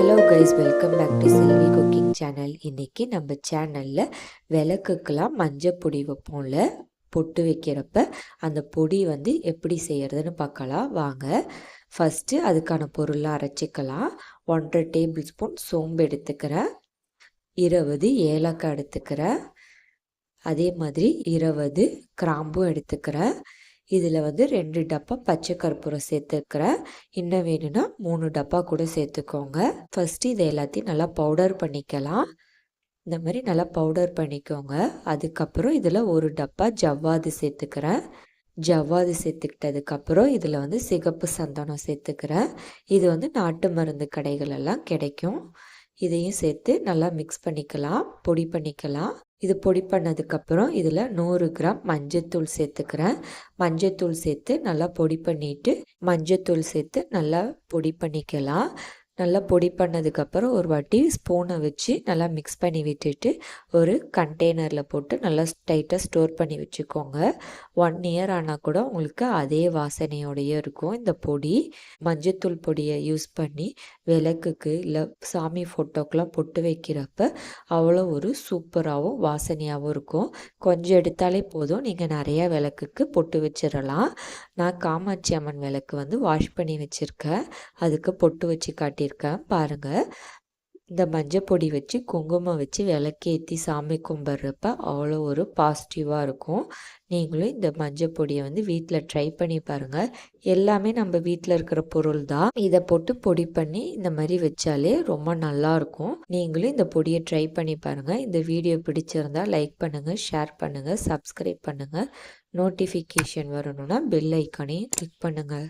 Hello guys, welcome back to Selvi cooking channel. இன்றைக்கி நம்ம சேனலில் விளக்குக்கெலாம் மஞ்சள் பொடி வைப்போம்ல, பொட்டு வைக்கிறப்ப அந்த பொடி எப்படி செய்கிறதுன்னு பார்க்கலாம் வாங்க. ஃபஸ்ட்டு அதுக்கான பொருளாக அரைச்சிக்கலாம். 1.5 டேபிள் ஸ்பூன் சோம்பு எடுத்துக்கிறேன், 20 ஏலக்காய் எடுத்துக்கிறேன், அதே மாதிரி 20 கிராம்பும் எடுத்துக்கிறேன். இதில் 2 டப்பா பச்சை கற்பூரம் சேர்த்துக்கிறேன். இன்னும் வேணும்னா 3 டப்பா கூட சேர்த்துக்கோங்க. ஃபஸ்ட்டு இதை எல்லாத்தையும் நல்லா பவுடர் பண்ணிக்கலாம். இந்த மாதிரி நல்லா பவுடர் பண்ணிக்கோங்க. அதுக்கப்புறம் இதில் 1 டப்பா ஜவ்வாது சேர்த்துக்கிறேன். ஜவ்வாது சேர்த்துக்கிட்டதுக்கப்புறம் இதில் சிகப்பு சந்தனம் சேர்த்துக்கிறேன். இது நாட்டு மருந்து கடைகளெல்லாம் கிடைக்கும். இதையும் சேர்த்து நல்லா மிக்ஸ் பண்ணிக்கலாம், பொடி பண்ணிக்கலாம். இது பொடி பண்ணதுக்கப்புறம் இதில் 100 கிராம் மஞ்சத்தூள் சேர்த்துக்கிறேன். மஞ்சத்தூள் சேர்த்து நல்லா பொடி பண்ணிவிட்டு மஞ்சத்தூள் சேர்த்து நல்லா பொடி பண்ணிக்கலாம். நல்லா பொடி பண்ணதுக்கப்புறம் ஒரு வாட்டி ஸ்பூனை வச்சு நல்லா மிக்ஸ் பண்ணி விட்டுட்டு ஒரு கண்டெய்னரில் போட்டு நல்லா டைட்டாக ஸ்டோர் பண்ணி வச்சுக்கோங்க. 1 இயர் ஆனால் கூட உங்களுக்கு அதே வாசனையோடையே இருக்கும் இந்த பொடி. மஞ்சத்தூள் பொடியை யூஸ் பண்ணி விளக்குக்கு இல்லை சாமி ஃபோட்டோக்கெலாம் பொட்டு வைக்கிறப்ப அவ்வளோ ஒரு சூப்பராகவும் வாசனையாகவும் இருக்கும். கொஞ்சம் எடுத்தாலே போதும், நீங்கள் நிறையா விளக்குக்கு பொட்டு வச்சிடலாம். நான் காமாட்சி அம்மன் விளக்கு வாஷ் பண்ணி வச்சுருக்கேன், அதுக்கு பொட்டு வச்சு காட்டியிருக்கேன் பாருங்கள். இந்த மஞ்சள் பொடி வச்சு குங்குமம் வச்சு விளக்கேற்றி சாமி கும்பிட்றப்ப அவ்வளோ ஒரு பாசிட்டிவாக இருக்கும். நீங்களும் இந்த மஞ்சள் பொடியை வீட்டில் ட்ரை பண்ணி பாருங்கள். எல்லாமே நம்ம வீட்டில் இருக்கிற பொருள் தான். இதை போட்டு பொடி பண்ணி இந்த மாதிரி வச்சாலே ரொம்ப நல்லாயிருக்கும். நீங்களும் இந்த பொடியை ட்ரை பண்ணி பாருங்கள். இந்த வீடியோ பிடிச்சிருந்தால் லைக் பண்ணுங்கள், ஷேர் பண்ணுங்கள், சப்ஸ்கிரைப் பண்ணுங்கள். நோட்டிஃபிகேஷன் வரணும்னா பெல் ஐக்கானையும் கிளிக் பண்ணுங்கள்.